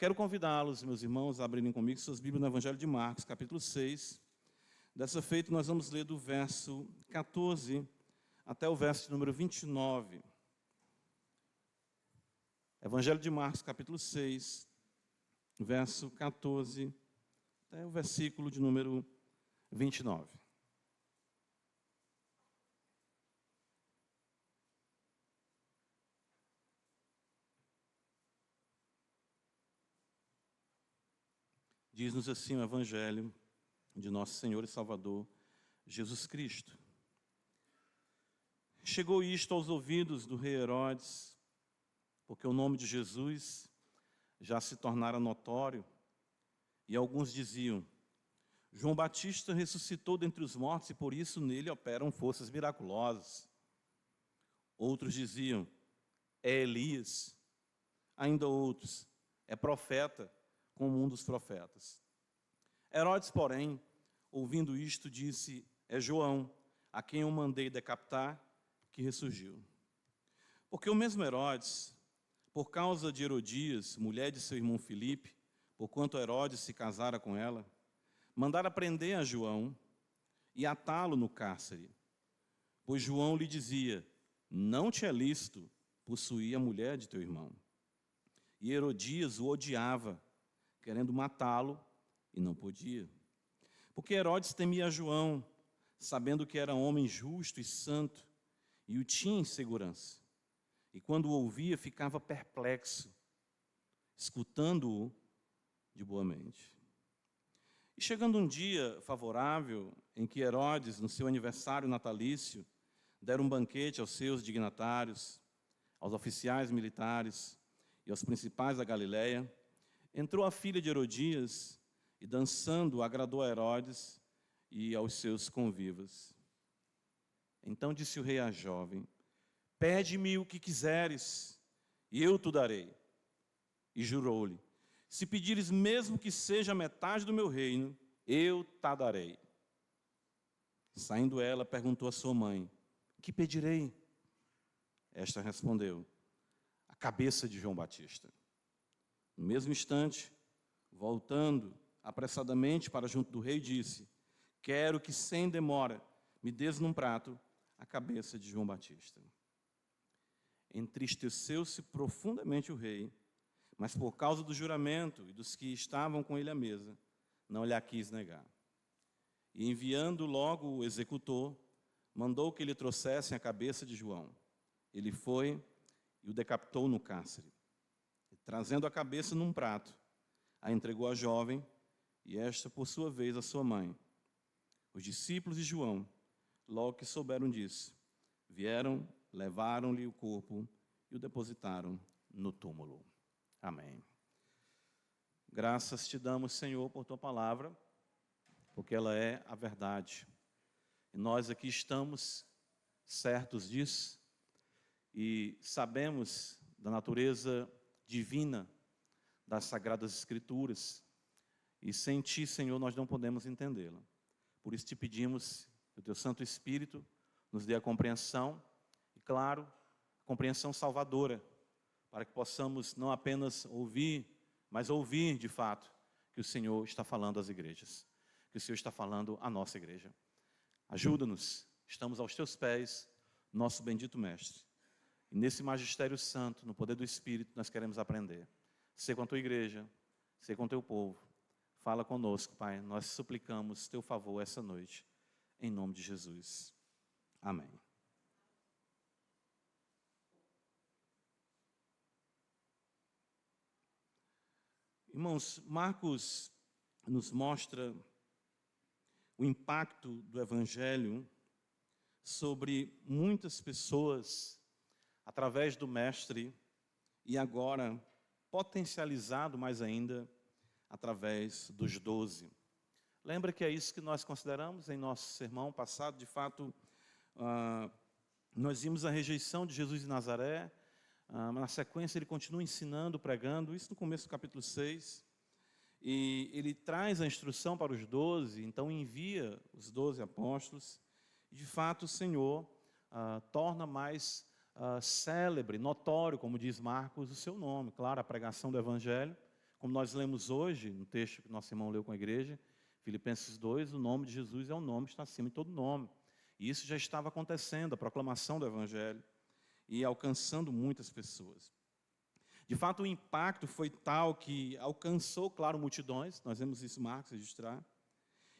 Quero convidá-los, meus irmãos, a abrirem comigo suas Bíblias no Evangelho de Marcos, capítulo 6. Dessa feita, nós vamos ler do verso 14 até o verso número 29. Evangelho de Marcos, capítulo 6, verso 14 até o versículo de número 29. Diz-nos assim o Evangelho de nosso Senhor e Salvador Jesus Cristo. Chegou isto aos ouvidos do rei Herodes, porque o nome de Jesus já se tornara notório, e alguns diziam: João Batista ressuscitou dentre os mortos e por isso nele operam forças miraculosas. Outros diziam: é Elias. Ainda outros: é profeta, como um dos profetas. Herodes, porém, ouvindo isto, disse: é João, a quem eu mandei decapitar, que ressurgiu. Porque o mesmo Herodes, por causa de Herodias, mulher de seu irmão Filipe, porquanto Herodes se casara com ela, mandara prender a João e atá-lo no cárcere. Pois João lhe dizia: não te é lícito possuir a mulher de teu irmão. E Herodias o odiava, querendo matá-lo, e não podia. Porque Herodes temia João, sabendo que era homem justo e santo, e o tinha em segurança. E quando o ouvia, ficava perplexo, escutando-o de boa mente. E chegando um dia favorável, em que Herodes, no seu aniversário natalício, dera um banquete aos seus dignatários, aos oficiais militares e aos principais da Galileia, entrou a filha de Herodias e, dançando, agradou a Herodes e aos seus convivas. Então disse o rei à jovem: pede-me o que quiseres, e eu te darei. E jurou-lhe: se pedires mesmo que seja metade do meu reino, eu te darei. Saindo ela, perguntou à sua mãe: que pedirei? Esta respondeu: a cabeça de João Batista. No mesmo instante, voltando apressadamente para junto do rei, disse: quero que sem demora me des num prato a cabeça de João Batista. Entristeceu-se profundamente o rei, mas por causa do juramento e dos que estavam com ele à mesa, não lhe quis negar. E enviando logo o executor, mandou que lhe trouxessem a cabeça de João. Ele foi e o decapitou no cárcere. E, trazendo a cabeça num prato, a entregou à jovem, e esta, por sua vez, à sua mãe. Os discípulos de João, logo que souberam disso, vieram, levaram-lhe o corpo e o depositaram no túmulo. Amém. Graças te damos, Senhor, por tua palavra, porque ela é a verdade. E nós aqui estamos certos disso e sabemos da natureza divina das Sagradas Escrituras. E sem ti, Senhor, nós não podemos entendê-la. Por isso te pedimos que o teu Santo Espírito nos dê a compreensão, e claro, a compreensão salvadora, para que possamos não apenas ouvir, mas ouvir de fato que o Senhor está falando às igrejas, que o Senhor está falando à nossa igreja. Ajuda-nos, estamos aos teus pés, nosso bendito Mestre. E nesse magistério santo, no poder do Espírito, nós queremos aprender. Ser com a tua igreja, ser com o teu povo. Fala conosco, Pai. Nós suplicamos teu favor essa noite, em nome de Jesus. Amém. Irmãos, Marcos nos mostra o impacto do Evangelho sobre muitas pessoas através do Mestre e agora potencializado mais ainda através dos 12. Lembra que é isso que nós consideramos em nosso sermão passado? De fato, nós vimos a rejeição de Jesus de Nazaré. Na sequência, ele continua ensinando, pregando, isso no começo do capítulo 6. E ele traz a instrução para os 12, então envia os 12 apóstolos. E, de fato, o Senhor torna mais célebre, notório, como diz Marcos, o seu nome. Claro, a pregação do Evangelho como nós lemos hoje, no texto que nosso irmão leu com a igreja, Filipenses 2, o nome de Jesus é um nome que está acima de todo nome. E isso já estava acontecendo, a proclamação do Evangelho, e alcançando muitas pessoas. De fato, o impacto foi tal que alcançou, claro, multidões, nós vemos isso Marcos registrar,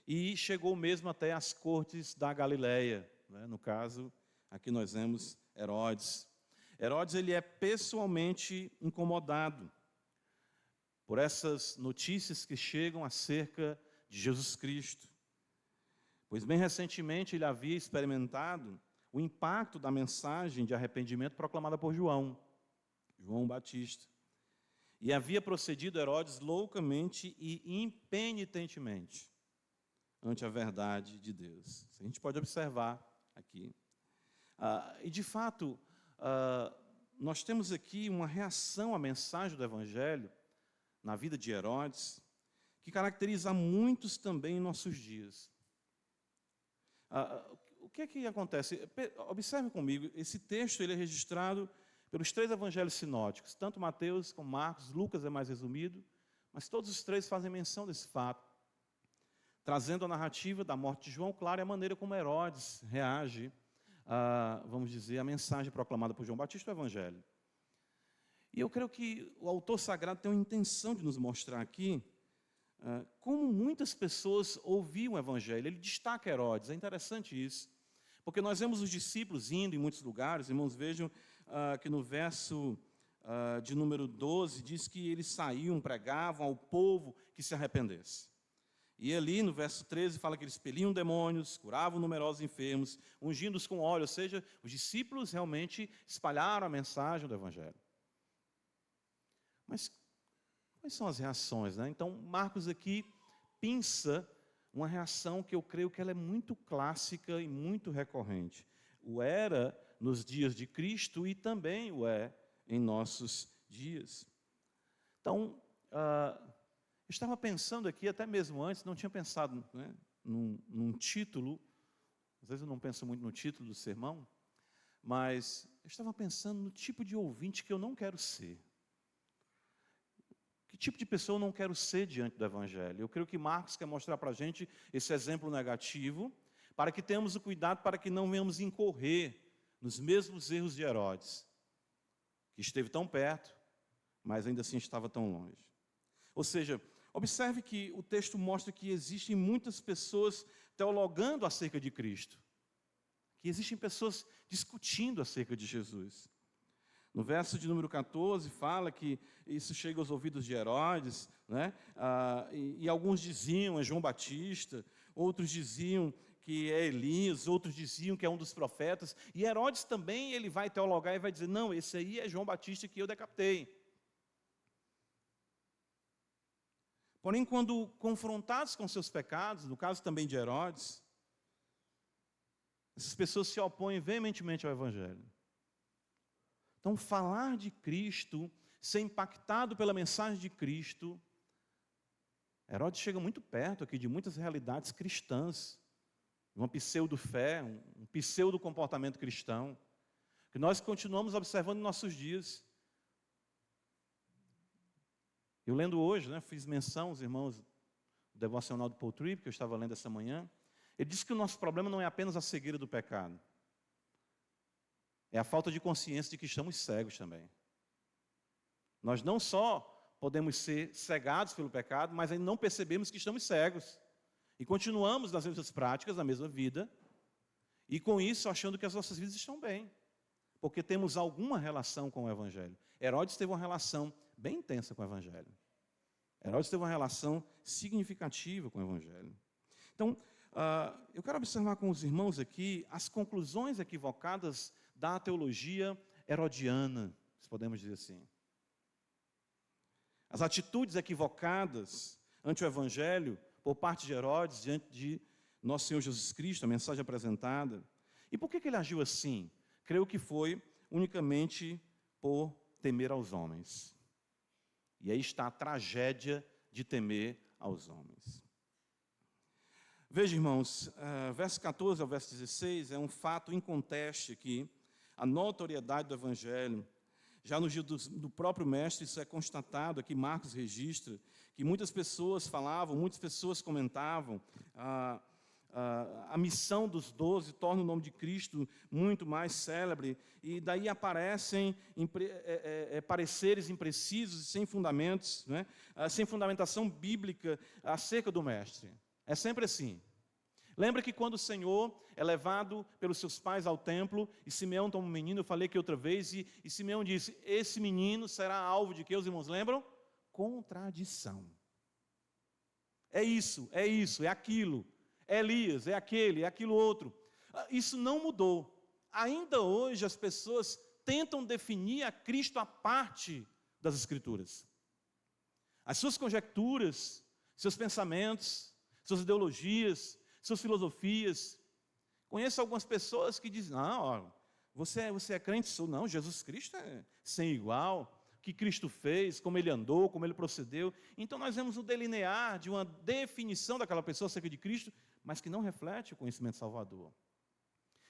e chegou mesmo até as cortes da Galileia, né? No caso, aqui nós vemos Herodes. Herodes, ele é pessoalmente incomodado por essas notícias que chegam acerca de Jesus Cristo. Pois bem recentemente ele havia experimentado o impacto da mensagem de arrependimento proclamada por João Batista. E havia procedido Herodes loucamente e impenitentemente ante a verdade de Deus. Isso a gente pode observar aqui. E de fato, nós temos aqui uma reação à mensagem do Evangelho na vida de Herodes, que caracteriza muitos também em nossos dias. O que é que acontece? Observe comigo, esse texto ele é registrado pelos 3 evangelhos sinóticos, tanto Mateus como Marcos, Lucas é mais resumido, mas todos os 3 fazem menção desse fato, trazendo a narrativa da morte de João, claro, e a maneira como Herodes reage vamos dizer, a mensagem proclamada por João Batista, o Evangelho. E eu creio que o autor sagrado tem uma intenção de nos mostrar aqui como muitas pessoas ouviam o Evangelho. Ele destaca Herodes, é interessante isso, porque nós vemos os discípulos indo em muitos lugares, irmãos, vejam que no verso de número 12, diz que eles saíam, pregavam ao povo que se arrependesse. E ali no verso 13 fala que eles expeliam demônios, curavam numerosos enfermos, ungindo-os com óleo, ou seja, os discípulos realmente espalharam a mensagem do Evangelho. Mas quais são as reações, né? Então Marcos aqui pinça uma reação que eu creio que ela é muito clássica e muito recorrente. O era nos dias de Cristo e também o é em nossos dias. Então, eu estava pensando aqui, até mesmo antes, não tinha pensado, né, num título, às vezes eu não penso muito no título do sermão, mas eu estava pensando no tipo de ouvinte que eu não quero ser. Que tipo de pessoa eu não quero ser diante do Evangelho? Eu creio que Marcos quer mostrar para a gente esse exemplo negativo, para que tenhamos o cuidado, para que não venhamos incorrer nos mesmos erros de Herodes, que esteve tão perto, mas ainda assim estava tão longe. Ou seja, observe que o texto mostra que existem muitas pessoas teologando acerca de Cristo, que existem pessoas discutindo acerca de Jesus. No verso de número 14 fala que isso chega aos ouvidos de Herodes, né? E alguns diziam é João Batista, outros diziam que é Elias, outros diziam que é um dos profetas, e Herodes também ele vai teologar e vai dizer, não, esse aí é João Batista que eu decapitei. Porém, quando confrontados com seus pecados, no caso também de Herodes, essas pessoas se opõem veementemente ao Evangelho. Então, falar de Cristo, ser impactado pela mensagem de Cristo, Herodes chega muito perto aqui de muitas realidades cristãs, uma pseudo-fé, um pseudo-comportamento cristão, que nós continuamos observando em nossos dias. Eu lendo hoje, né, fiz menção, os irmãos, do devocional do Paul Tripp, que eu estava lendo essa manhã, ele disse que o nosso problema não é apenas a cegueira do pecado, é a falta de consciência de que estamos cegos também. Nós não só podemos ser cegados pelo pecado, mas ainda não percebemos que estamos cegos. E continuamos nas mesmas práticas, na mesma vida, e com isso achando que as nossas vidas estão bem, porque temos alguma relação com o Evangelho. Herodes teve uma relação bem intensa com o Evangelho. Herodes teve uma relação significativa com o Evangelho. Então, eu quero observar com os irmãos aqui as conclusões equivocadas da teologia herodiana, se podemos dizer assim. As atitudes equivocadas ante o Evangelho por parte de Herodes, diante de nosso Senhor Jesus Cristo, a mensagem apresentada. E por que ele agiu assim? Creio que foi unicamente por temer aos homens. E aí está a tragédia de temer aos homens. Veja, irmãos, verso 14 ao verso 16 é um fato inconteste aqui, a notoriedade do Evangelho. Já no dia do próprio mestre, isso é constatado, aqui Marcos registra, que muitas pessoas falavam, muitas pessoas comentavam, a missão dos 12 torna o nome de Cristo muito mais célebre, e daí aparecem pareceres imprecisos e sem fundamentos, né? Sem fundamentação bíblica acerca do mestre. É sempre assim. Lembra que quando o Senhor é levado pelos seus pais ao templo, e Simeão toma um menino, eu falei aqui outra vez, e Simeão disse, esse menino será alvo de quê, os irmãos lembram? Contradição. É isso, é aquilo. É Elias, é aquele, é aquilo outro. Isso não mudou. Ainda hoje as pessoas tentam definir a Cristo à parte das Escrituras. As suas conjecturas, seus pensamentos, suas ideologias, suas filosofias. Conheço algumas pessoas que dizem, não, ó, você é crente? Não, Jesus Cristo é sem igual. O que Cristo fez, como Ele andou, como Ele procedeu. Então nós vemos o delinear de uma definição daquela pessoa acerca de Cristo, mas que não reflete o conhecimento salvador.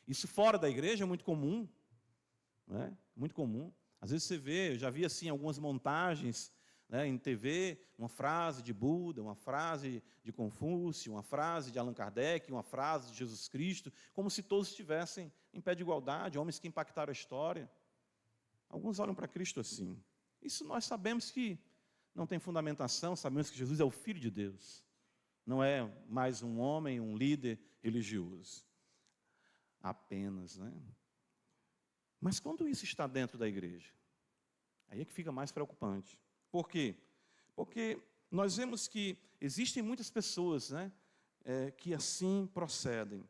Isso fora da igreja é muito comum, né? Muito comum. Às vezes você vê, eu já vi assim algumas montagens, né, em TV, uma frase de Buda, uma frase de Confúcio, uma frase de Allan Kardec, uma frase de Jesus Cristo, como se todos estivessem em pé de igualdade, homens que impactaram a história. Alguns olham para Cristo assim. Isso nós sabemos que não tem fundamentação, sabemos que Jesus é o Filho de Deus. Não é mais um homem, um líder religioso. Apenas, né? Mas quando isso está dentro da igreja? Aí é que fica mais preocupante. Por quê? Porque nós vemos que existem muitas pessoas, né, que assim procedem.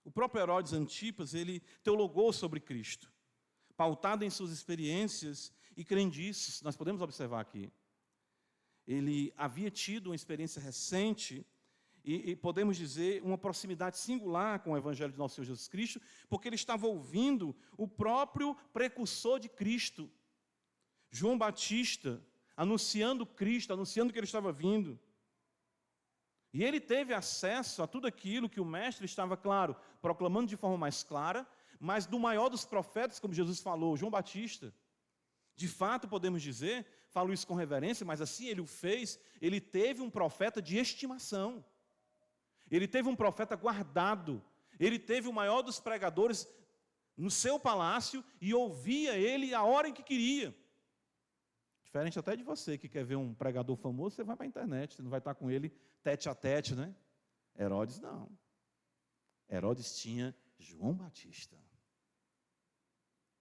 O próprio Herodes Antipas, ele teologou sobre Cristo, pautado em suas experiências e crendices, nós podemos observar aqui. Ele havia tido uma experiência recente e podemos dizer, uma proximidade singular com o Evangelho de nosso Senhor Jesus Cristo, porque ele estava ouvindo o próprio precursor de Cristo, João Batista, anunciando Cristo, anunciando que ele estava vindo. E ele teve acesso a tudo aquilo que o mestre estava, claro, proclamando de forma mais clara, mas do maior dos profetas, como Jesus falou, João Batista. De fato, podemos dizer, falo isso com reverência, mas assim ele o fez, ele teve um profeta de estimação. Ele teve um profeta guardado. Ele teve o maior dos pregadores no seu palácio e ouvia ele a hora em que queria. Diferente até de você, que quer ver um pregador famoso, você vai para a internet, você não vai estar com ele tete a tete, né? Herodes não. Herodes tinha João Batista.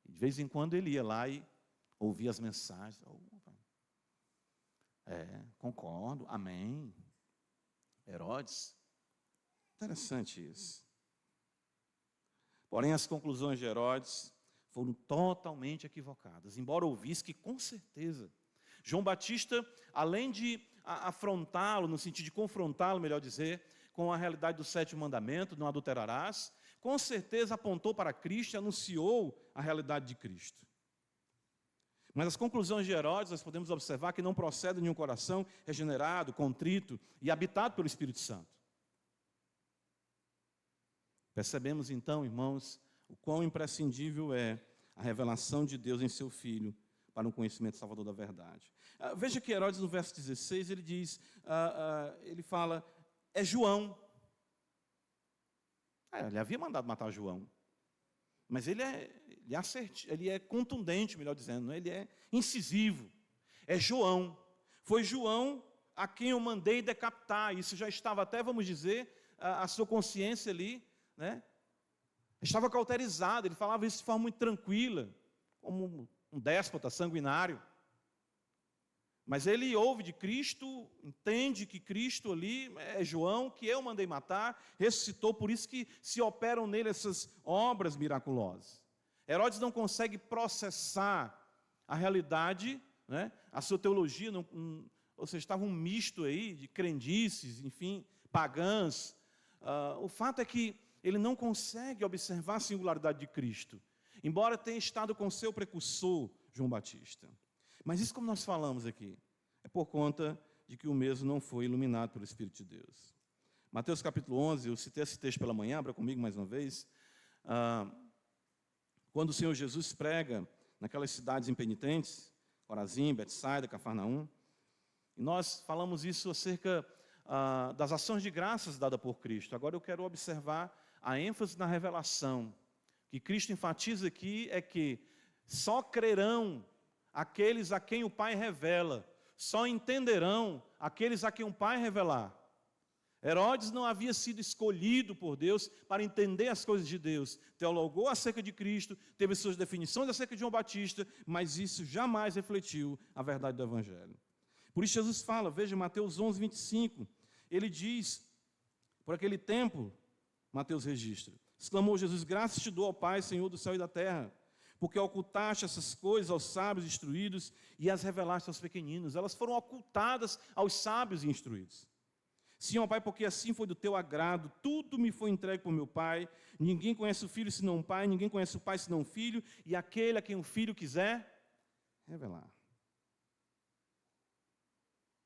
E de vez em quando ele ia lá e ouvia as mensagens. Concordo, amém. Herodes. Interessante isso. Porém, as conclusões de Herodes foram totalmente equivocadas, embora ouvisse que, com certeza, João Batista, além de afrontá-lo, no sentido de confrontá-lo, melhor dizer, com a realidade do 7º mandamento, não adulterarás, com certeza apontou para Cristo e anunciou a realidade de Cristo. Mas as conclusões de Herodes, nós podemos observar que não procedem de um coração regenerado, contrito e habitado pelo Espírito Santo. Percebemos então, irmãos, o quão imprescindível é a revelação de Deus em seu Filho para um conhecimento salvador da verdade. Veja que Herodes, no verso 16, ele diz, ele fala, é João. Ele havia mandado matar João. Mas ele é contundente, melhor dizendo, né? Ele é incisivo. É João. Foi João a quem eu mandei decapitar. Isso já estava até, vamos dizer, a sua consciência ali, né? Estava cauterizado, ele falava isso de forma muito tranquila, como um déspota sanguinário. Mas ele ouve de Cristo, entende que Cristo ali é João, que eu mandei matar, ressuscitou, por isso que se operam nele essas obras miraculosas. Herodes não consegue processar a realidade, né? A sua teologia, ou seja, estava um misto aí de crendices, enfim, pagãs. O fato é que ele não consegue observar a singularidade de Cristo, embora tenha estado com seu precursor, João Batista. Mas isso, como nós falamos aqui, é por conta de que o mesmo não foi iluminado pelo Espírito de Deus. Mateus capítulo 11, eu citei esse texto pela manhã, abra comigo mais uma vez. Quando o Senhor Jesus prega naquelas cidades impenitentes, Corazim, Betsaida, Cafarnaum. E nós falamos isso acerca das ações de graças dadas por Cristo. Agora eu quero observar a ênfase na revelação. Que Cristo enfatiza aqui é que só crerão aqueles a quem o Pai revela, só entenderão aqueles a quem o Pai revelar. Herodes não havia sido escolhido por Deus para entender as coisas de Deus. Teologou acerca de Cristo, teve suas definições acerca de João Batista, mas isso jamais refletiu a verdade do Evangelho. Por isso Jesus fala, veja Mateus 11, 25, ele diz, por aquele tempo, Mateus registra, exclamou Jesus, graças te dou ao Pai, Senhor do céu e da terra, porque ocultaste essas coisas aos sábios instruídos e as revelaste aos pequeninos. Elas foram ocultadas aos sábios e instruídos. Sim, ó Pai, porque assim foi do teu agrado, tudo me foi entregue por meu Pai, ninguém conhece o Filho senão o Pai, ninguém conhece o Pai senão o Filho, e aquele a quem o Filho quiser revelar.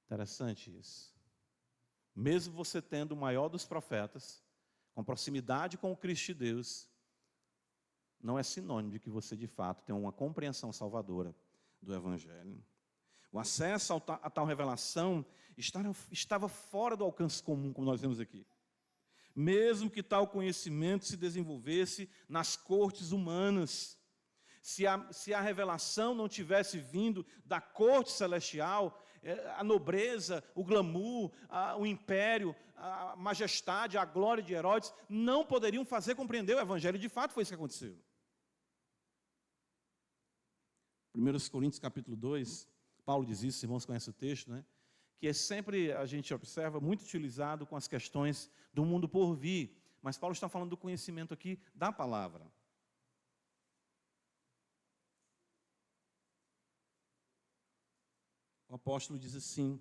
Interessante isso. Mesmo você tendo o maior dos profetas, com proximidade com o Cristo de Deus, não é sinônimo de que você, de fato, tenha uma compreensão salvadora do Evangelho. O acesso a tal revelação estava fora do alcance comum, como nós vemos aqui. Mesmo que tal conhecimento se desenvolvesse nas cortes humanas, se a revelação não tivesse vindo da corte celestial, a nobreza, o glamour, o império, a majestade, a glória de Herodes, não poderiam fazer compreender o Evangelho. De fato, foi isso que aconteceu. 1 Coríntios capítulo 2, Paulo diz isso, irmãos conhecem o texto, né? Que é sempre, a gente observa, muito utilizado com as questões do mundo por vir. Mas Paulo está falando do conhecimento aqui da palavra. O apóstolo diz assim,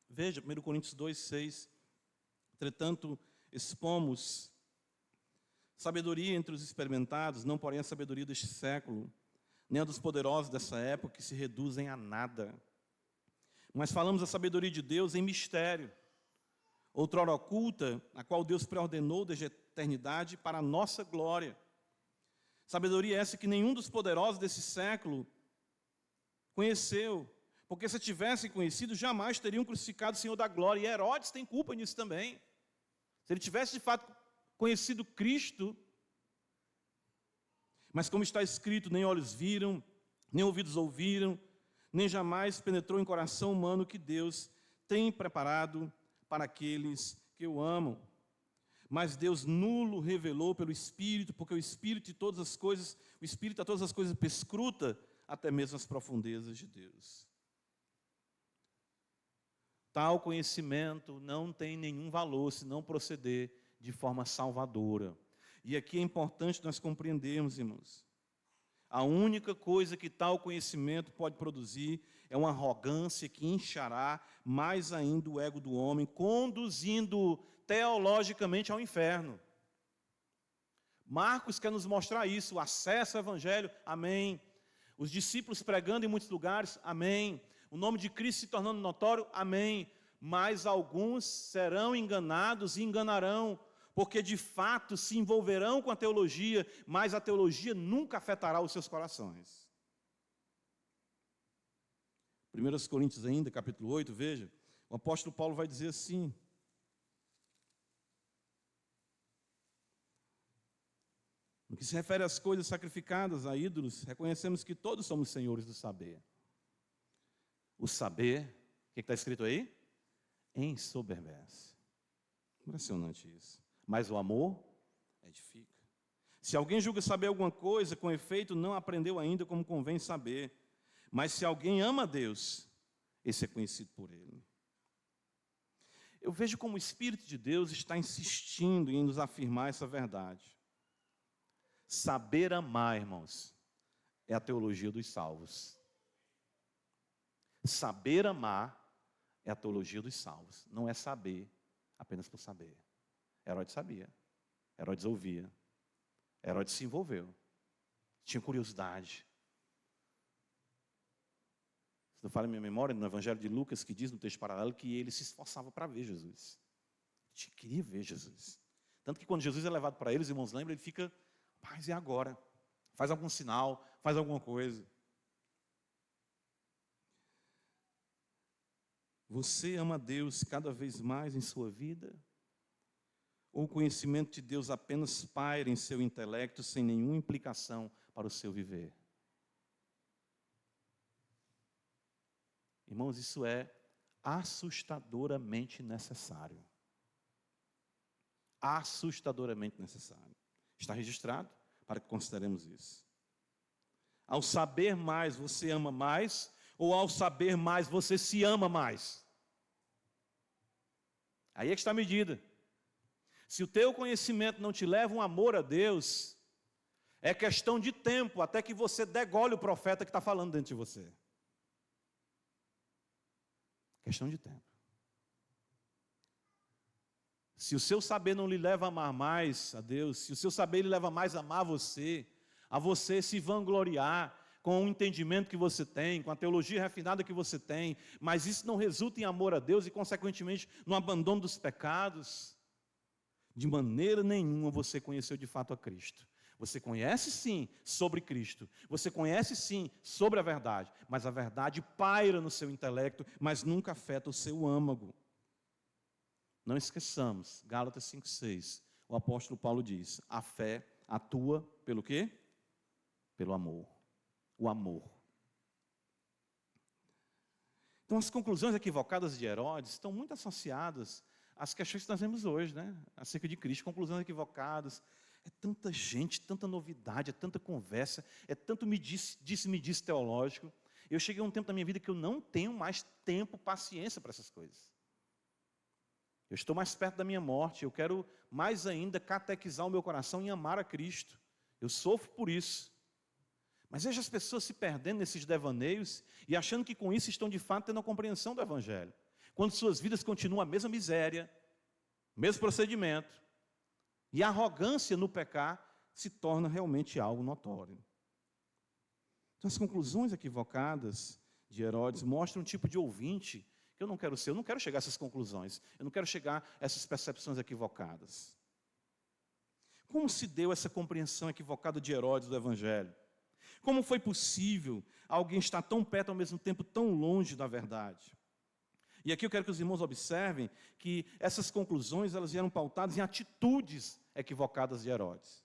veja, 1 Coríntios 2, 6, entretanto, expomos sabedoria entre os experimentados, não porém a sabedoria deste século, nem a dos poderosos dessa época, que se reduzem a nada. Mas falamos a sabedoria de Deus em mistério, outrora oculta, a qual Deus preordenou desde a eternidade para a nossa glória. Sabedoria essa que nenhum dos poderosos desse século conheceu, porque se tivessem conhecido, jamais teriam crucificado o Senhor da glória. E Herodes tem culpa nisso também. Se ele tivesse de fato conhecido Cristo, mas como está escrito, nem olhos viram, nem ouvidos ouviram, nem jamais penetrou em coração humano que Deus tem preparado para aqueles que o amam. Mas Deus nulo revelou pelo Espírito, porque o Espírito de todas as coisas, o Espírito a todas as coisas perscruta, até mesmo as profundezas de Deus. Tal conhecimento não tem nenhum valor se não proceder de forma salvadora. E aqui é importante nós compreendermos, irmãos, a única coisa que tal conhecimento pode produzir é uma arrogância que inchará mais ainda o ego do homem, conduzindo teologicamente ao inferno. Marcos quer nos mostrar isso, o acesso ao Evangelho, amém. Os discípulos pregando em muitos lugares, amém. O nome de Cristo se tornando notório, amém. Mas alguns serão enganados e enganarão, porque de fato se envolverão com a teologia, mas a teologia nunca afetará os seus corações. 1 Coríntios ainda, capítulo 8, veja, o apóstolo Paulo vai dizer assim, no que se refere às coisas sacrificadas a ídolos, reconhecemos que todos somos senhores do saber. O saber, o que está escrito aí? Ensoberbece. Impressionante isso. Mas o amor edifica. Se alguém julga saber alguma coisa, com efeito, não aprendeu ainda como convém saber. Mas se alguém ama a Deus, esse é conhecido por Ele. Eu vejo como o Espírito de Deus está insistindo em nos afirmar essa verdade. Saber amar, irmãos, é a teologia dos salvos. Saber amar é a teologia dos salvos. Não é saber apenas por saber. Herodes sabia. Herodes ouvia. Herodes se envolveu. Tinha curiosidade. Se não fala em minha memória, no Evangelho de Lucas, que diz no texto paralelo que ele se esforçava para ver Jesus. Ele queria ver Jesus. Tanto que quando Jesus é levado para eles, irmãos, lembram, ele fica, paz, e agora? Faz algum sinal, faz alguma coisa. Você ama a Deus cada vez mais em sua vida? Ou o conhecimento de Deus apenas paira em seu intelecto sem nenhuma implicação para o seu viver? Irmãos, isso é assustadoramente necessário. Assustadoramente necessário. Está registrado para que consideremos isso. Ao saber mais, você ama mais, ou ao saber mais, você se ama mais? Aí é que está a medida. Se o teu conhecimento não te leva um amor a Deus, é questão de tempo até que você degole o profeta que está falando dentro de você. Questão de tempo. Se o seu saber não lhe leva a amar mais a Deus, se o seu saber lhe leva mais a amar a você se vangloriar com o entendimento que você tem, com a teologia refinada que você tem, mas isso não resulta em amor a Deus e, consequentemente, no abandono dos pecados, de maneira nenhuma você conheceu de fato a Cristo. Você conhece sim sobre Cristo, você conhece sim sobre a verdade, mas a verdade paira no seu intelecto, mas nunca afeta o seu âmago. Não esqueçamos, Gálatas 5,6, o apóstolo Paulo diz, a fé atua pelo quê? Pelo amor. O amor. Então as conclusões equivocadas de Herodes estão muito associadas às questões que nós vemos hoje, né? Acerca de Cristo, conclusões equivocadas. É tanta gente, tanta novidade, é tanta conversa, é tanto me disse teológico. Eu cheguei a um tempo da minha vida que eu não tenho mais tempo, paciência para essas coisas. Eu estou mais perto da minha morte, eu quero mais ainda catequizar o meu coração em amar a Cristo. Eu sofro por isso. Mas veja as pessoas se perdendo nesses devaneios e achando que com isso estão de fato tendo a compreensão do Evangelho. Quando suas vidas continuam a mesma miséria, o mesmo procedimento, e a arrogância no pecar se torna realmente algo notório. Então as conclusões equivocadas de Herodes mostram um tipo de ouvinte que eu não quero ser, eu não quero chegar a essas conclusões, eu não quero chegar a essas percepções equivocadas. Como se deu essa compreensão equivocada de Herodes do Evangelho? Como foi possível alguém estar tão perto ao mesmo tempo, tão longe da verdade? E aqui eu quero que os irmãos observem que essas conclusões elas vieram pautadas em atitudes equivocadas de Herodes.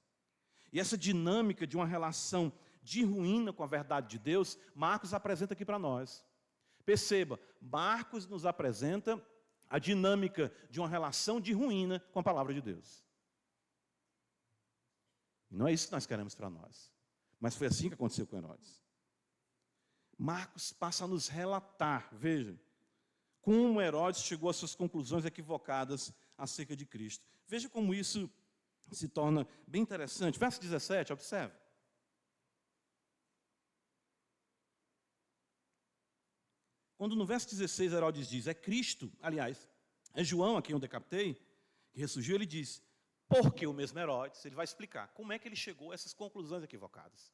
E essa dinâmica de uma relação de ruína com a verdade de Deus, Marcos apresenta aqui para nós. Perceba, Marcos nos apresenta a dinâmica de uma relação de ruína com a palavra de Deus. E não é isso que nós queremos para nós. Mas foi assim que aconteceu com Herodes. Marcos passa a nos relatar, veja, como Herodes chegou às suas conclusões equivocadas acerca de Cristo. Veja como isso se torna bem interessante. Verso 17, observe. Quando no verso 16 Herodes diz, é Cristo, aliás, é João a quem eu decapitei, que ressurgiu, ele diz, porque o mesmo Herodes, ele vai explicar como é que ele chegou a essas conclusões equivocadas.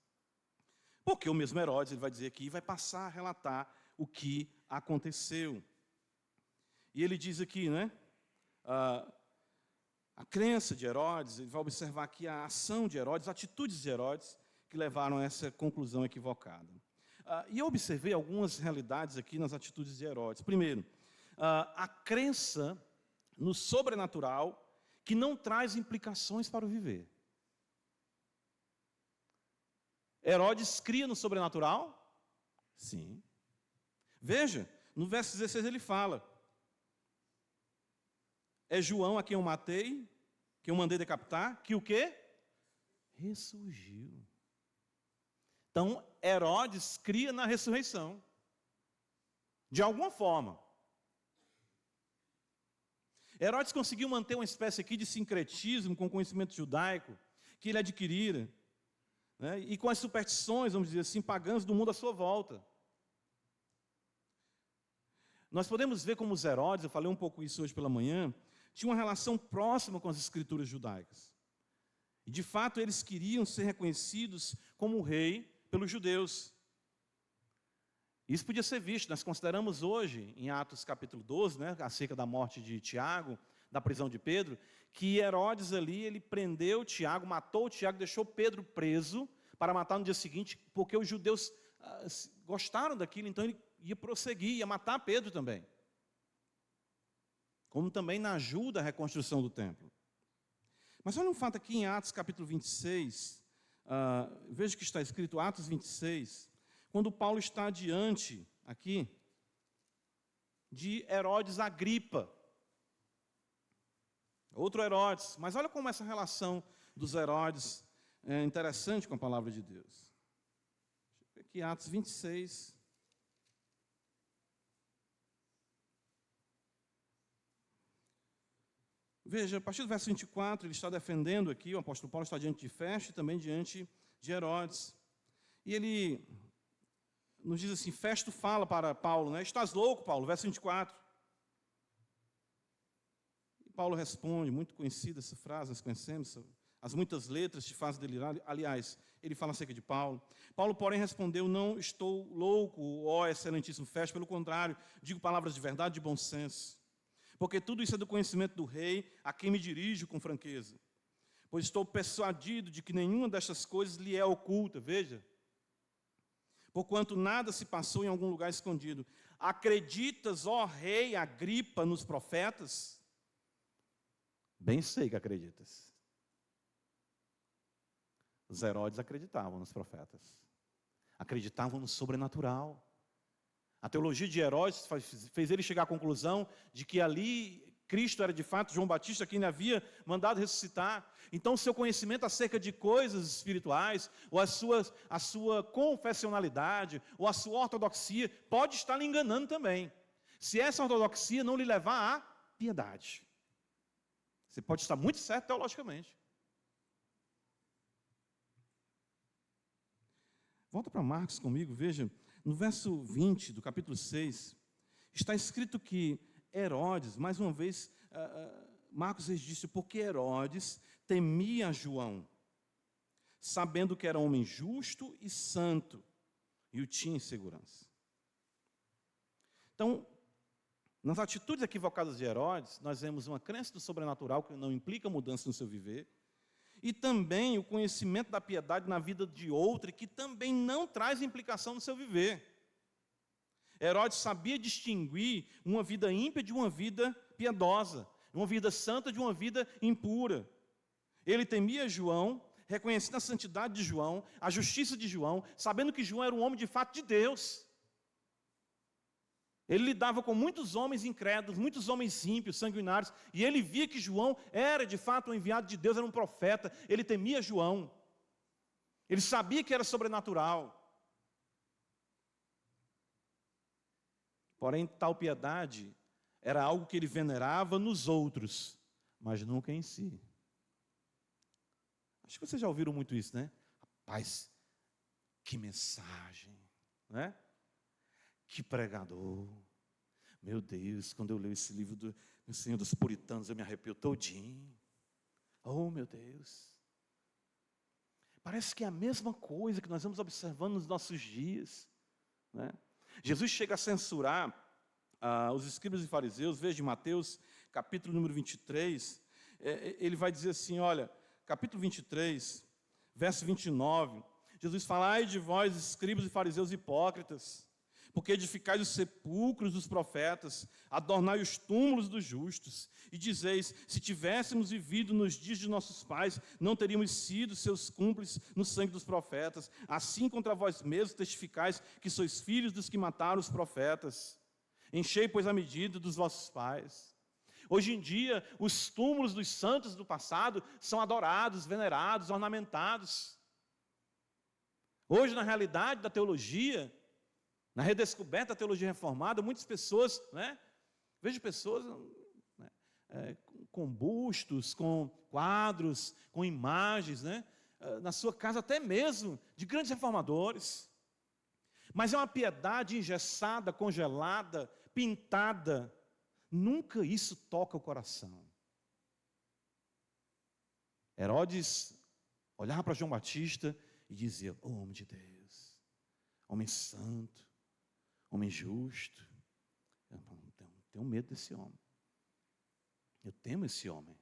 Porque o mesmo Herodes, ele vai dizer aqui, vai passar a relatar o que aconteceu. E ele diz aqui, né, a crença de Herodes, ele vai observar aqui a ação de Herodes, as atitudes de Herodes, que levaram a essa conclusão equivocada. E eu observei algumas realidades aqui nas atitudes de Herodes. Primeiro, a crença no sobrenatural que não traz implicações para o viver. Herodes cria no sobrenatural? Sim. Veja, no verso 16 ele fala, é João a quem eu matei, que eu mandei decapitar, que o quê? Ressurgiu. Então, Herodes cria na ressurreição. De alguma forma. Herodes conseguiu manter uma espécie aqui de sincretismo com o conhecimento judaico que ele adquirira, né, e com as superstições, vamos dizer assim, pagãs do mundo à sua volta. Nós podemos ver como os Herodes, eu falei um pouco isso hoje pela manhã, tinham uma relação próxima com as escrituras judaicas. E, de fato, eles queriam ser reconhecidos como rei pelos judeus. Isso podia ser visto, nós consideramos hoje, em Atos capítulo 12, né, acerca da morte de Tiago, da prisão de Pedro, que Herodes ali, ele prendeu Tiago, matou Tiago, deixou Pedro preso para matar no dia seguinte, porque os judeus gostaram daquilo, então ele ia prosseguir, ia matar Pedro também. como também na ajuda à reconstrução do templo. Mas olha um fato aqui em Atos capítulo 26, veja que está escrito, Atos 26, quando Paulo está diante, aqui, de Herodes Agripa. Outro Herodes, mas olha como essa relação dos Herodes é interessante com a palavra de Deus. Deixa eu ver aqui, Atos 26. Veja, a partir do verso 24, ele está defendendo aqui, o apóstolo Paulo está diante de Festo e também diante de Herodes. E ele nos diz assim, Festo fala para Paulo, né? Estás louco, Paulo, verso 24. E Paulo responde, muito conhecida essa frase, nós conhecemos, as muitas letras te fazem delirar. Aliás, ele fala acerca de Paulo. Paulo, porém, respondeu, não estou louco, ó excelentíssimo Festo, pelo contrário, digo palavras de verdade e de bom senso. Porque tudo isso é do conhecimento do rei, a quem me dirijo com franqueza. Pois estou persuadido de que nenhuma destas coisas lhe é oculta, veja. Porquanto nada se passou em algum lugar escondido. Acreditas, ó rei Agripa, nos profetas? Bem sei que acreditas. Os Herodes acreditavam nos profetas. Acreditavam no sobrenatural. A teologia de Herodes fez ele chegar à conclusão de que ali Cristo era de fato João Batista, quem havia mandado ressuscitar. Então, o seu conhecimento acerca de coisas espirituais, ou a sua confessionalidade, ou a sua ortodoxia, pode estar lhe enganando também. Se essa ortodoxia não lhe levar à piedade. Você pode estar muito certo teologicamente. Volta para Marcos comigo, veja. No verso 20 do capítulo 6, está escrito que Herodes, mais uma vez, Marcos disse, porque Herodes temia João, sabendo que era homem justo e santo, e o tinha em segurança. Então, nas atitudes equivocadas de Herodes, nós vemos uma crença do sobrenatural que não implica mudança no seu viver, e também o conhecimento da piedade na vida de outro, que também não traz implicação no seu viver. Herodes sabia distinguir uma vida ímpia de uma vida piedosa, uma vida santa de uma vida impura. Ele temia João, reconhecendo a santidade de João, a justiça de João, sabendo que João era um homem de fato de Deus. Ele lidava com muitos homens incrédulos, muitos homens ímpios, sanguinários, e ele via que João era de fato um enviado de Deus, era um profeta. Ele temia João. Ele sabia que era sobrenatural. Porém, tal piedade era algo que ele venerava nos outros, mas nunca em si. Acho que vocês já ouviram muito isso, né? Rapaz, que mensagem, né? Que pregador. Meu Deus, quando eu leio esse livro do Senhor dos Puritanos, eu me arrepio todinho. Oh, meu Deus. Parece que é a mesma coisa que nós vamos observando nos nossos dias, né? Jesus chega a censurar os escribas e fariseus, veja em Mateus, capítulo número 23, ele vai dizer assim, olha, capítulo 23, verso 29, Jesus fala, ai de vós, escribas e fariseus hipócritas, porque edificais os sepulcros dos profetas, adornai os túmulos dos justos, e dizeis, se tivéssemos vivido nos dias de nossos pais, não teríamos sido seus cúmplices no sangue dos profetas, assim contra vós mesmos testificais que sois filhos dos que mataram os profetas. Enchei, pois, a medida dos vossos pais. Hoje em dia, os túmulos dos santos do passado são adorados, venerados, ornamentados. Hoje, na realidade da teologia, na redescoberta da teologia reformada, muitas pessoas, né, vejo pessoas com bustos, com quadros, com imagens, né, na sua casa até mesmo de grandes reformadores. Mas é uma piedade engessada, congelada, pintada. Nunca isso toca o coração. Herodes olhava para João Batista e dizia, oh, homem de Deus, homem santo, homem justo. Eu tenho medo desse homem. Eu temo esse homem.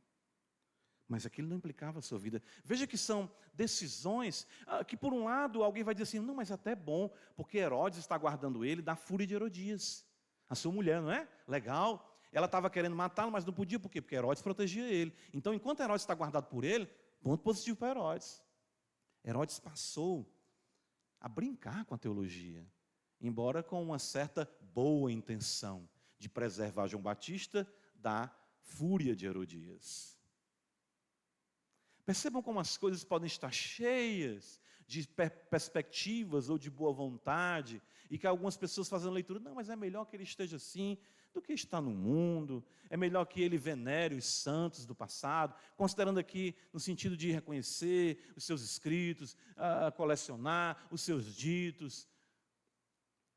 Mas aquilo não implicava a sua vida. Veja que são decisões que, por um lado, alguém vai dizer assim, não, mas até é bom, porque Herodes está guardando ele da fúria de Herodias, a sua mulher, não é? Legal. Ela estava querendo matá-lo, mas não podia, por quê? Porque Herodes protegia ele. Então, enquanto Herodes está guardado por ele, ponto positivo para Herodes. Herodes passou a brincar com a teologia, embora com uma certa boa intenção de preservar João Batista da fúria de Herodias. Percebam como as coisas podem estar cheias de perspectivas ou de boa vontade, e que algumas pessoas fazem leitura, não, mas é melhor que ele esteja assim do que estar no mundo, é melhor que ele venere os santos do passado, considerando aqui no sentido de reconhecer os seus escritos, colecionar os seus ditos.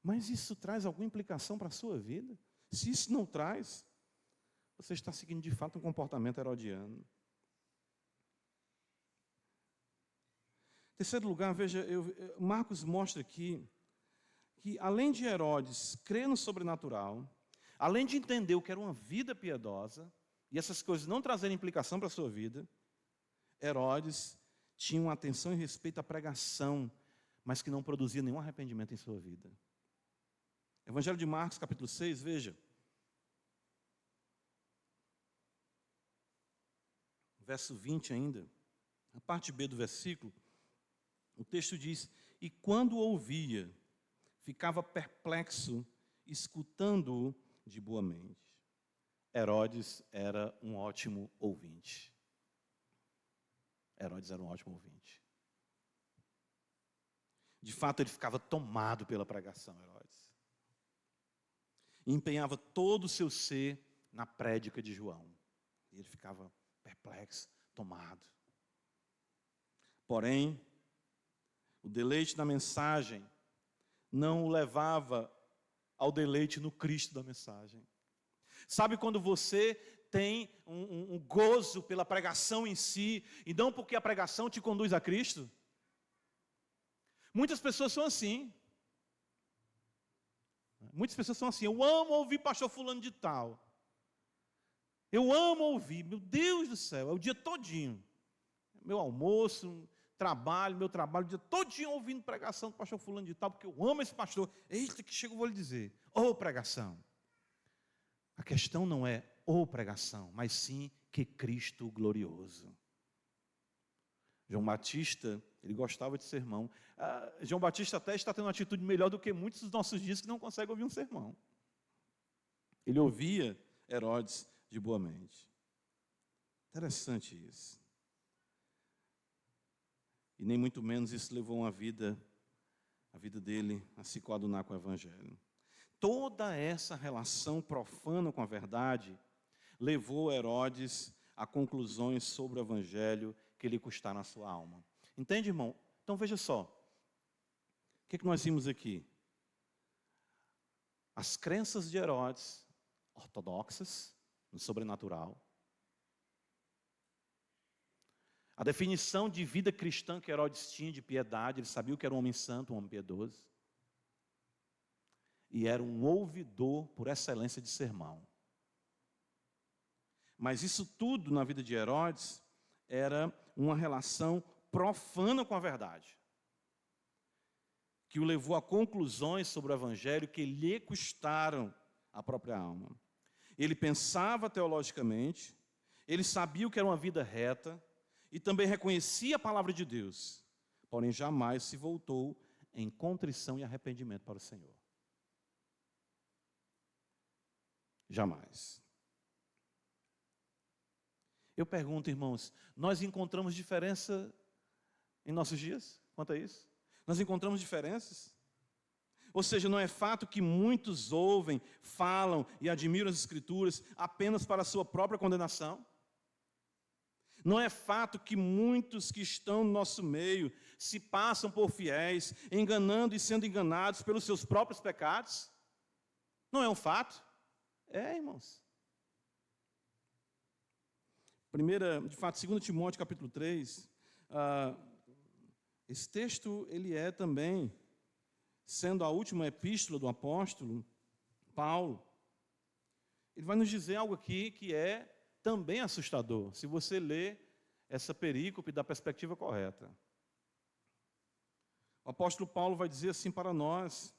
Mas isso traz alguma implicação para a sua vida? Se isso não traz, você está seguindo de fato um comportamento herodiano. Em terceiro lugar, veja, Marcos mostra aqui que, além de Herodes crer no sobrenatural, além de entender o que era uma vida piedosa, e essas coisas não trazerem implicação para a sua vida, Herodes tinha uma atenção e respeito à pregação, mas que não produzia nenhum arrependimento em sua vida. Evangelho de Marcos, capítulo 6, veja. Verso 20 ainda, a parte B do versículo, o texto diz, e quando ouvia, ficava perplexo, escutando-o de boa mente. Herodes era um ótimo ouvinte. Herodes era um ótimo ouvinte. De fato, ele ficava tomado pela pregação, Herodes. E empenhava todo o seu ser na prédica de João. E ele ficava perplexo, tomado. Porém, o deleite da mensagem não o levava ao deleite no Cristo da mensagem. Sabe quando você tem um gozo pela pregação em si, e não porque a pregação te conduz a Cristo? Muitas pessoas são assim. Muitas pessoas são assim, eu amo ouvir pastor fulano de tal. Eu amo ouvir, meu Deus do céu, é o dia todinho. Meu almoço, meu trabalho, o dia todinho ouvindo pregação do pastor fulano de tal, porque eu amo esse pastor. Eita, que chega eu vou lhe dizer, pregação. A questão não é pregação, mas sim que Cristo glorioso. João Batista, ele gostava de sermão. João Batista até está tendo uma atitude melhor do que muitos dos nossos dias que não conseguem ouvir um sermão. Ele ouvia Herodes de boa mente. Interessante isso. E nem muito menos isso levou a vida dele a se coadunar com o Evangelho. Toda essa relação profana com a verdade levou Herodes a conclusões sobre o Evangelho que lhe custaram a sua alma. Entende, irmão? Então veja só. O que nós vimos aqui? As crenças de Herodes, ortodoxas, no sobrenatural. A definição de vida cristã que Herodes tinha de piedade, ele sabia que era um homem santo, um homem piedoso. E era um ouvidor por excelência de sermão. Mas isso tudo na vida de Herodes era uma relação profana com a verdade, que o levou a conclusões sobre o Evangelho que lhe custaram a própria alma. Ele pensava teologicamente, ele sabia o que era uma vida reta, e também reconhecia a palavra de Deus, porém jamais se voltou em contrição e arrependimento para o Senhor. Jamais. Eu pergunto, irmãos, nós encontramos diferença em nossos dias quanto a isso? Nós encontramos diferenças? Ou seja, não é fato que muitos ouvem, falam e admiram as Escrituras apenas para a sua própria condenação? Não é fato que muitos que estão no nosso meio se passam por fiéis, enganando e sendo enganados pelos seus próprios pecados? Não é um fato? É, irmãos. De fato, 2 Timóteo capítulo 3, esse texto ele é também, sendo a última epístola do apóstolo Paulo, ele vai nos dizer algo aqui que é também assustador, se você ler essa perícope da perspectiva correta. O apóstolo Paulo vai dizer assim para nós,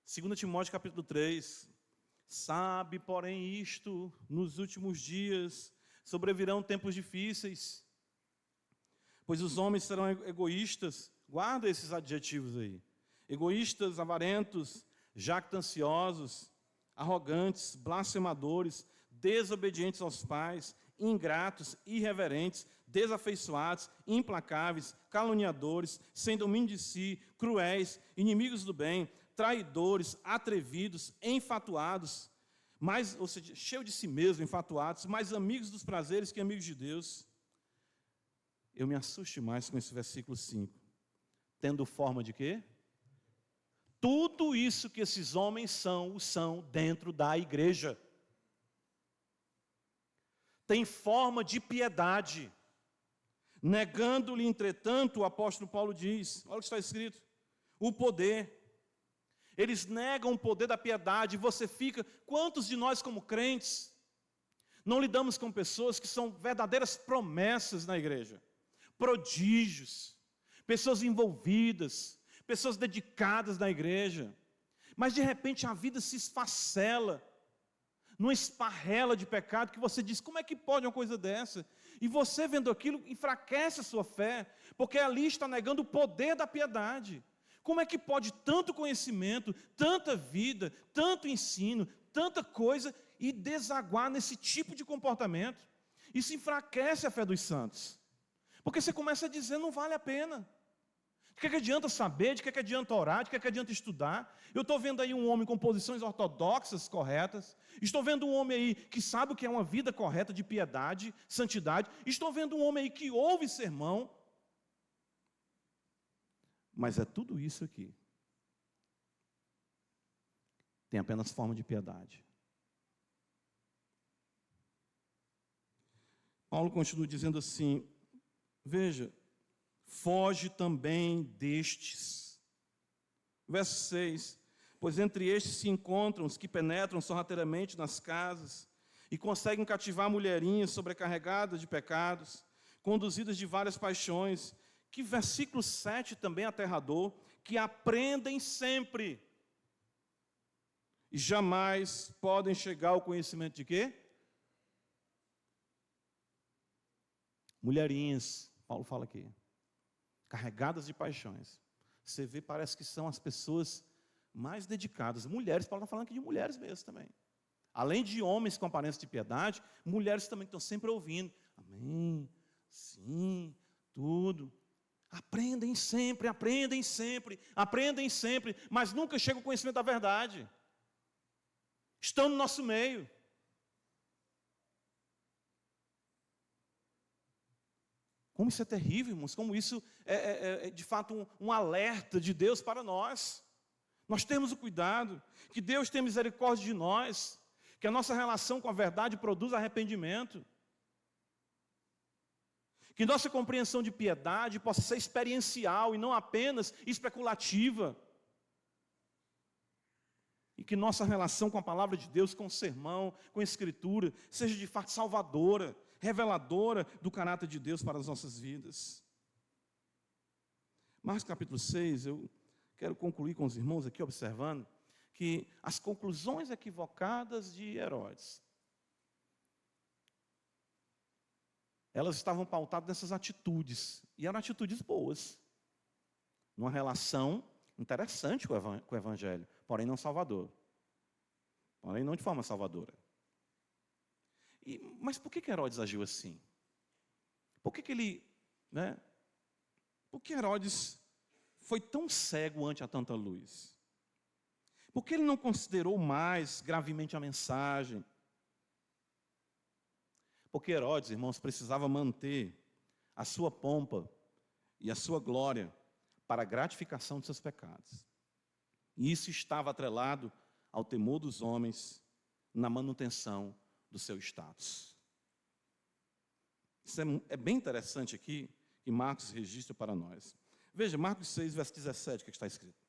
2 Timóteo capítulo 3, Sabe, porém, isto, nos últimos dias sobrevirão tempos difíceis, pois os homens serão egoístas. Guarda esses adjetivos aí. Egoístas, avarentos, jactanciosos, arrogantes, blasfemadores, desobedientes aos pais, ingratos, irreverentes, desafeiçoados, implacáveis, caluniadores, sem domínio de si, cruéis, inimigos do bem, traidores, atrevidos, enfatuados, ou seja, cheio de si mesmo, enfatuados, mais amigos dos prazeres que amigos de Deus. Eu me assusto mais com esse versículo 5. Tendo forma de quê? Tudo isso que esses homens são dentro da igreja. Tem forma de piedade. Negando-lhe, entretanto, o apóstolo Paulo diz, olha o que está escrito, o poder. Eles negam o poder da piedade, e você fica, quantos de nós como crentes, não lidamos com pessoas que são verdadeiras promessas na igreja, prodígios, pessoas envolvidas, pessoas dedicadas na igreja, mas de repente a vida se esfacela, numa esparrela de pecado, que você diz, como é que pode uma coisa dessa? E você vendo aquilo, enfraquece a sua fé, porque ali está negando o poder da piedade. Como é que pode tanto conhecimento, tanta vida, tanto ensino, tanta coisa, e desaguar nesse tipo de comportamento? Isso enfraquece a fé dos santos, porque você começa a dizer, não vale a pena. De que adianta saber, de que adianta orar, de que adianta estudar? Eu estou vendo aí um homem com posições ortodoxas corretas, estou vendo um homem aí que sabe o que é uma vida correta de piedade, santidade, estou vendo um homem aí que ouve sermão, mas é tudo isso aqui. Tem apenas forma de piedade. Paulo continua dizendo assim, veja, foge também destes. Verso 6, pois entre estes se encontram os que penetram sorrateiramente nas casas e conseguem cativar mulherinhas sobrecarregadas de pecados, conduzidas de várias paixões, que versículo 7 também é aterrador, que aprendem sempre e jamais podem chegar ao conhecimento de quê? Mulherinhas, Paulo fala aqui, carregadas de paixões. Você vê, parece que são as pessoas mais dedicadas. Mulheres, Paulo está falando aqui de mulheres mesmo também. Além de homens com aparência de piedade, mulheres também estão sempre ouvindo. Amém, sim, tudo. Aprendem sempre, aprendem sempre, aprendem sempre, mas nunca chegam ao conhecimento da verdade. Estão no nosso meio. Como isso é terrível, irmãos, como isso é de fato um alerta de Deus para nós. Nós temos o cuidado, que Deus tem misericórdia de nós, que a nossa relação com a verdade produz arrependimento, que nossa compreensão de piedade possa ser experiencial e não apenas especulativa, e que nossa relação com a palavra de Deus, com o sermão, com a Escritura, seja de fato salvadora, reveladora do caráter de Deus para as nossas vidas. Marcos capítulo 6, eu quero concluir com os irmãos aqui, observando que as conclusões equivocadas de Herodes, elas estavam pautadas nessas atitudes, e eram atitudes boas, numa relação interessante com o Evangelho, porém não salvador, porém não de forma salvadora. Mas por que Herodes agiu assim? Por que ele, por que Herodes foi tão cego ante a tanta luz? Por que ele não considerou mais gravemente a mensagem? Porque Herodes, irmãos, precisava manter a sua pompa e a sua glória para a gratificação de seus pecados. E isso estava atrelado ao temor dos homens na manutenção do seu status. Isso é bem interessante aqui, que Marcos registra para nós. Veja, Marcos 6, verso 17, o que está escrito.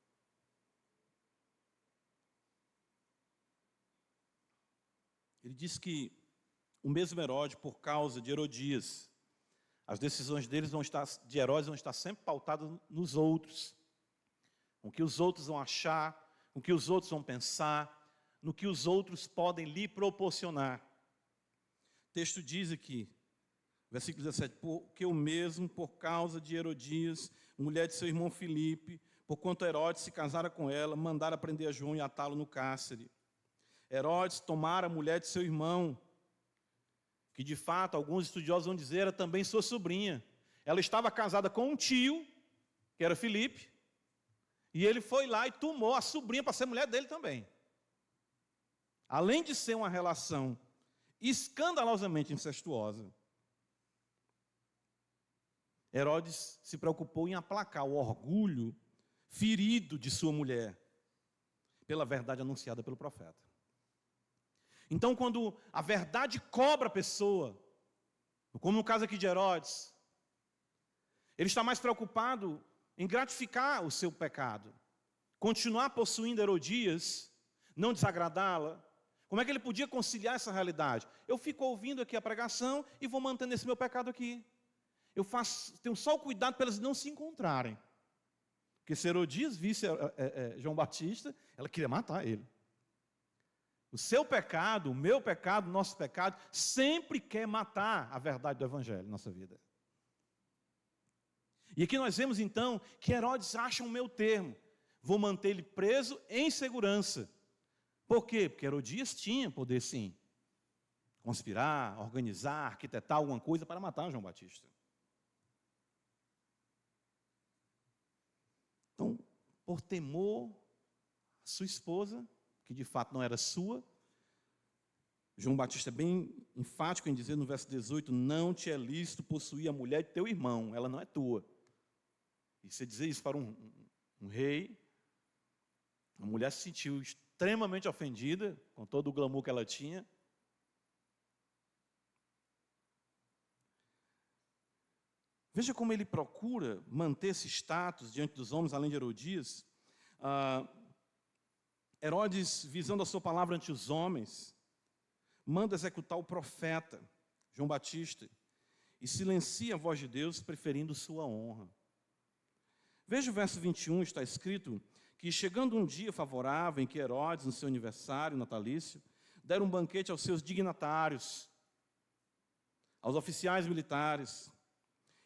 Ele diz que o mesmo Herodes, por causa de Herodias, as decisões de Herodes vão estar sempre pautadas nos outros, com o que os outros vão achar, com o que os outros vão pensar, no que os outros podem lhe proporcionar. O texto diz aqui, versículo 17, porque o mesmo, por causa de Herodias, mulher de seu irmão Filipe, porquanto Herodes se casara com ela, mandara prender a João e atá-lo no cárcere. Herodes tomara a mulher de seu irmão, que de fato, alguns estudiosos vão dizer, era também sua sobrinha. Ela estava casada com um tio, que era Filipe, e ele foi lá e tomou a sobrinha para ser mulher dele também. Além de ser uma relação escandalosamente incestuosa, Herodes se preocupou em aplacar o orgulho ferido de sua mulher, pela verdade anunciada pelo profeta. Então, quando a verdade cobra a pessoa, como no caso aqui de Herodes, ele está mais preocupado em gratificar o seu pecado, continuar possuindo Herodias, não desagradá-la. Como é que ele podia conciliar essa realidade? Eu fico ouvindo aqui a pregação e vou mantendo esse meu pecado aqui. Tenho só o cuidado para elas não se encontrarem. Porque se Herodias visse João Batista, ela queria matar ele. O seu pecado, o meu pecado, o nosso pecado, sempre quer matar a verdade do Evangelho na nossa vida. E aqui nós vemos então que Herodes acha um meio termo. Vou manter ele preso em segurança. Por quê? Porque Herodias tinha poder sim. Conspirar, organizar, arquitetar alguma coisa para matar João Batista. Então, por temor à sua esposa, que de fato não era sua, João Batista é bem enfático em dizer no verso 18, não te é lícito possuir a mulher de teu irmão, ela não é tua. E você dizer isso para um rei, a mulher se sentiu extremamente ofendida, com todo o glamour que ela tinha. Veja como ele procura manter esse status diante dos homens, além de Herodias. Herodes, visando a sua palavra ante os homens, manda executar o profeta, João Batista, e silencia a voz de Deus, preferindo sua honra. Veja o verso 21, está escrito que, chegando um dia favorável em que Herodes, no seu aniversário natalício, deram um banquete aos seus dignatários, aos oficiais militares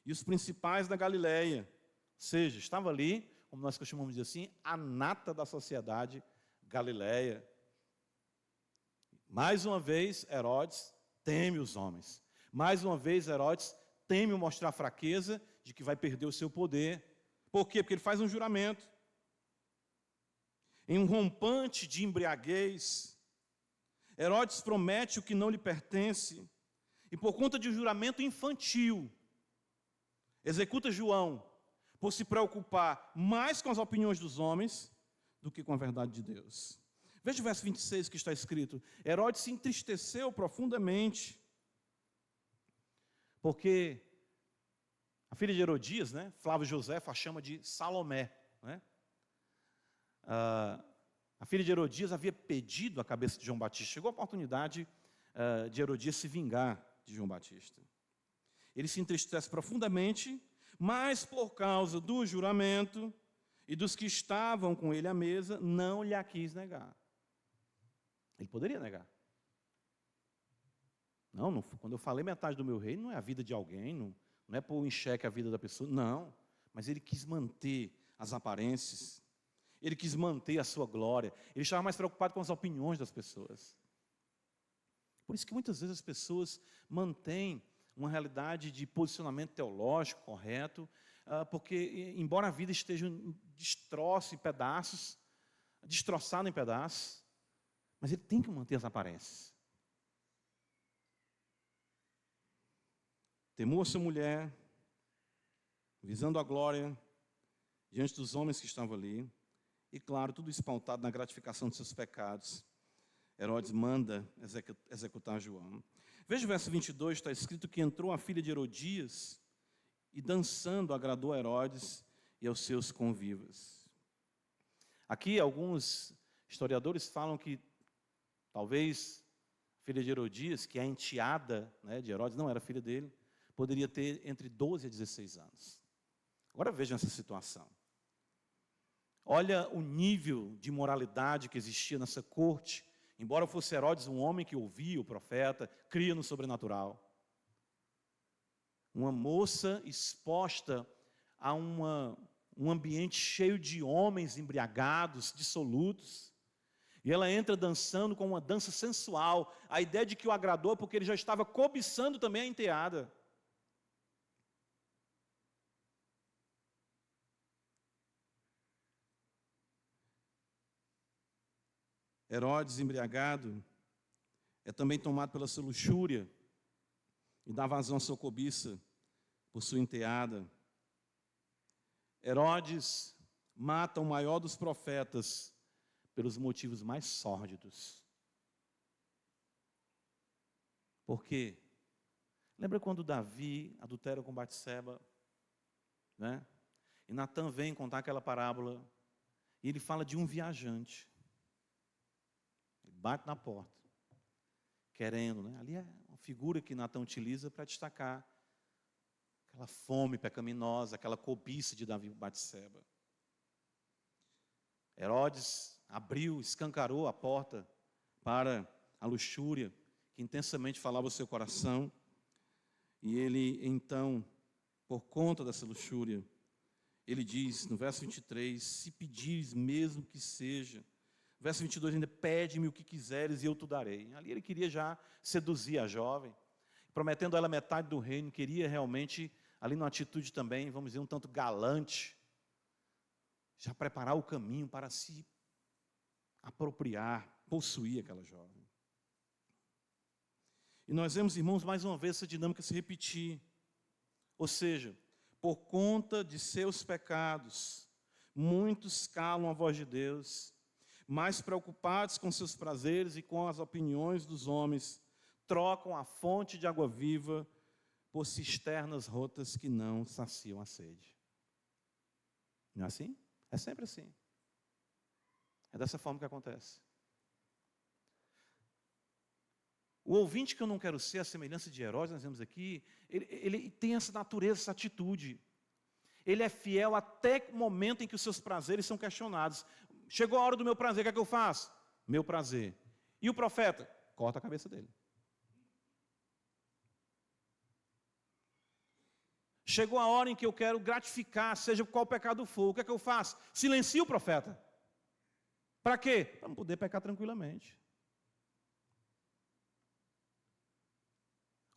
e os principais da Galileia. Ou seja, estava ali, como nós costumamos dizer assim, a nata da sociedade galileia. Mais uma vez, Herodes teme os homens. Mais uma vez, Herodes teme mostrar fraqueza de que vai perder o seu poder. Por quê? Porque ele faz um juramento. Em um rompante de embriaguez, Herodes promete o que não lhe pertence, e por conta de um juramento infantil, executa João, por se preocupar mais com as opiniões dos homens do que com a verdade de Deus. Veja o verso 26 que está escrito, Herodes se entristeceu profundamente, porque a filha de Herodias, Flávio José, a chama de Salomé, a filha de Herodias havia pedido a cabeça de João Batista. Chegou a oportunidade de Herodias se vingar de João Batista. Ele se entristece profundamente, mas por causa do juramento e dos que estavam com ele à mesa, não lhe a quis negar. Ele poderia negar. Não, quando eu falei metade do meu reino, não é a vida de alguém, não é pôr em xeque a vida da pessoa, não. Mas ele quis manter as aparências. Ele quis manter a sua glória. Ele estava mais preocupado com as opiniões das pessoas. Por isso que muitas vezes as pessoas mantêm uma realidade de posicionamento teológico correto, porque, embora a vida esteja em destroço, em pedaços, destroçada em pedaços, mas ele tem que manter as aparências. Temou a sua mulher, visando a glória diante dos homens que estavam ali, e claro, tudo isso pautado na gratificação de seus pecados. Herodes manda executar João. Veja o verso 22, está escrito que entrou a filha de Herodias e dançando agradou a Herodes e aos seus convivas. Aqui alguns historiadores falam que talvez a filha de Herodias, que é a enteada de Herodes, não era filha dele, poderia ter entre 12 a 16 anos. Agora vejam essa situação. Olha o nível de moralidade que existia nessa corte Embora fosse Herodes um homem que ouvia o profeta, cria no sobrenatural. Uma moça exposta a um ambiente cheio de homens embriagados, dissolutos. E ela entra dançando com uma dança sensual. A ideia de que o agradou porque ele já estava cobiçando também a enteada. Herodes, embriagado, é também tomado pela sua luxúria e dá vazão à sua cobiça por sua enteada. Herodes mata o maior dos profetas pelos motivos mais sórdidos. Por quê? Lembra quando Davi adultera com Batseba, né? E Natã vem contar aquela parábola e ele fala de um viajante. Ele bate na porta, querendo, né? Ali é uma figura que Natã utiliza para destacar aquela fome pecaminosa, aquela cobiça de Davi e Batseba. Herodes abriu, escancarou a porta para a luxúria que intensamente falava o seu coração. E ele, então, por conta dessa luxúria, ele diz no verso 23, se pedires mesmo que seja. Verso 22 ainda, pede-me o que quiseres e eu te darei. Ali ele queria já seduzir a jovem, prometendo a ela metade do reino, queria realmente, ali numa atitude também, vamos dizer, um tanto galante, já preparar o caminho para se apropriar, possuir aquela jovem. E nós vemos, irmãos, mais uma vez essa dinâmica se repetir. Ou seja, por conta de seus pecados, muitos calam a voz de Deus, mais preocupados com seus prazeres e com as opiniões dos homens, trocam a fonte de água viva por cisternas rotas que não saciam a sede. Não é assim? É sempre assim. É dessa forma que acontece. O ouvinte que eu não quero ser, a semelhança de Herodes, nós vemos aqui, ele tem essa natureza, essa atitude. Ele é fiel até o momento em que os seus prazeres são questionados. Chegou a hora do meu prazer, o que é que eu faço? Meu prazer. E o profeta? Corta a cabeça dele. Chegou a hora em que eu quero gratificar, seja qual pecado for, o que é que eu faço? Silencio o profeta. Para quê? Para não poder pecar tranquilamente.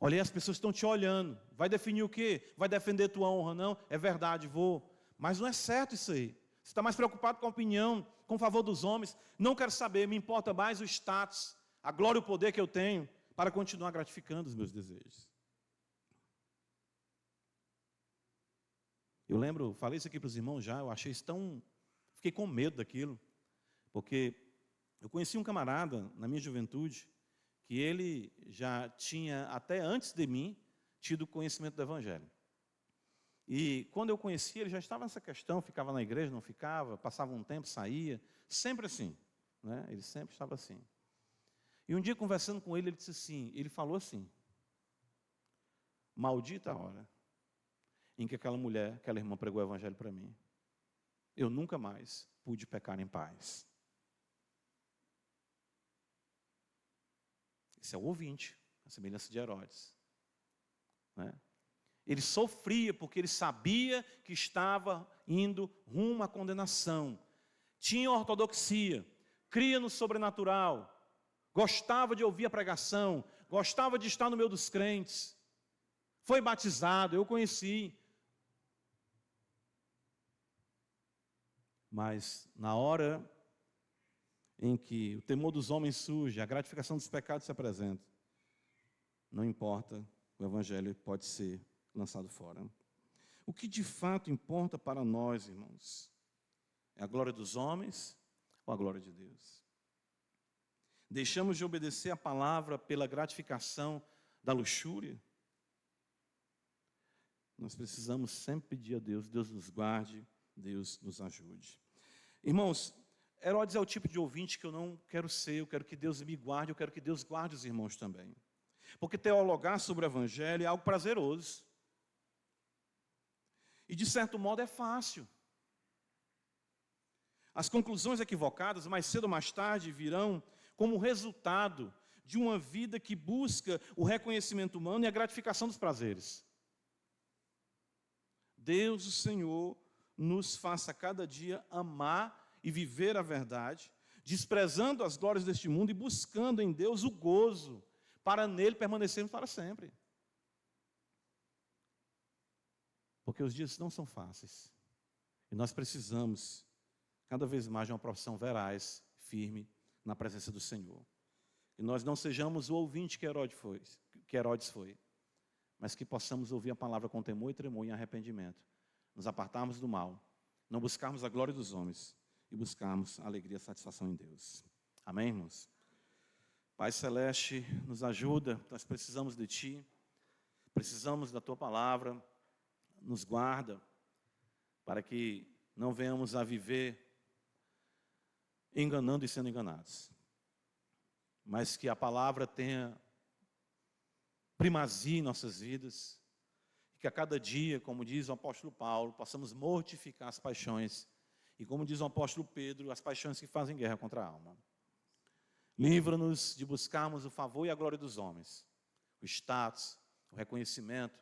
Olha, as pessoas estão te olhando. Vai definir o quê? Vai defender tua honra? Não? É verdade, vou. Mas não é certo isso aí. Você está mais preocupado com a opinião, com o favor dos homens. Não quero saber, me importa mais o status, a glória e o poder que eu tenho para continuar gratificando os meus desejos. Eu lembro, falei isso aqui para os irmãos já, eu achei isso tão... Fiquei com medo daquilo, porque eu conheci um camarada na minha juventude, que ele já tinha, até antes de mim, tido conhecimento do Evangelho. E quando eu conheci, ele já estava nessa questão, ficava na igreja, não ficava, passava um tempo, saía, sempre assim, né? Ele sempre estava assim. E um dia, conversando com ele, ele disse assim, ele falou assim, maldita a hora em que aquela mulher, aquela irmã pregou o Evangelho para mim. Eu nunca mais pude pecar em paz. Esse é o ouvinte, a semelhança de Herodes. Né? Ele sofria porque ele sabia que estava indo rumo à condenação. Tinha ortodoxia, cria no sobrenatural, gostava de ouvir a pregação, gostava de estar no meio dos crentes. Foi batizado, eu conheci. Mas na hora em que o temor dos homens surge, a gratificação dos pecados se apresenta, não importa, o Evangelho pode ser lançado fora. O que de fato importa para nós, irmãos, é a glória dos homens ou a glória de Deus? Deixamos de obedecer a palavra pela gratificação da luxúria? Nós precisamos sempre pedir a Deus, Deus nos guarde, Deus nos ajude. Irmãos, Herodes é o tipo de ouvinte que eu não quero ser, eu quero que Deus me guarde, eu quero que Deus guarde os irmãos também. Porque teologar sobre o Evangelho é algo prazeroso. E de certo modo é fácil. As conclusões equivocadas, mais cedo ou mais tarde, virão como resultado de uma vida que busca o reconhecimento humano e a gratificação dos prazeres. Deus, o Senhor, nos faça cada dia amar e viver a verdade, desprezando as glórias deste mundo e buscando em Deus o gozo, para nele permanecermos para sempre. Porque os dias não são fáceis. E nós precisamos, cada vez mais, de uma profissão veraz, firme, na presença do Senhor. Que nós não sejamos o ouvinte que Herodes foi, mas que possamos ouvir a palavra com temor e tremor em arrependimento, nos apartarmos do mal, não buscarmos a glória dos homens e buscarmos a alegria e a satisfação em Deus. Amém, irmãos? Pai Celeste, nos ajuda, nós precisamos de Ti, precisamos da Tua palavra, nos guarda, para que não venhamos a viver enganando e sendo enganados, mas que a palavra tenha primazia em nossas vidas, e que a cada dia, como diz o apóstolo Paulo, possamos mortificar as paixões, e como diz o apóstolo Pedro, as paixões que fazem guerra contra a alma. Livra-nos de buscarmos o favor e a glória dos homens, o status, o reconhecimento,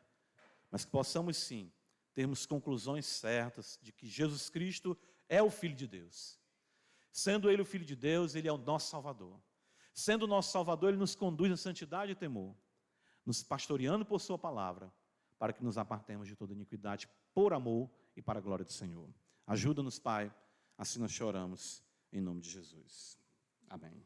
mas que possamos sim termos conclusões certas de que Jesus Cristo é o Filho de Deus. Sendo Ele o Filho de Deus, Ele é o nosso Salvador. Sendo o nosso Salvador, Ele nos conduz à santidade e temor, nos pastoreando por Sua palavra, para que nos apartemos de toda iniquidade, por amor e para a glória do Senhor. Ajuda-nos, Pai, assim nós choramos, em nome de Jesus. Amém.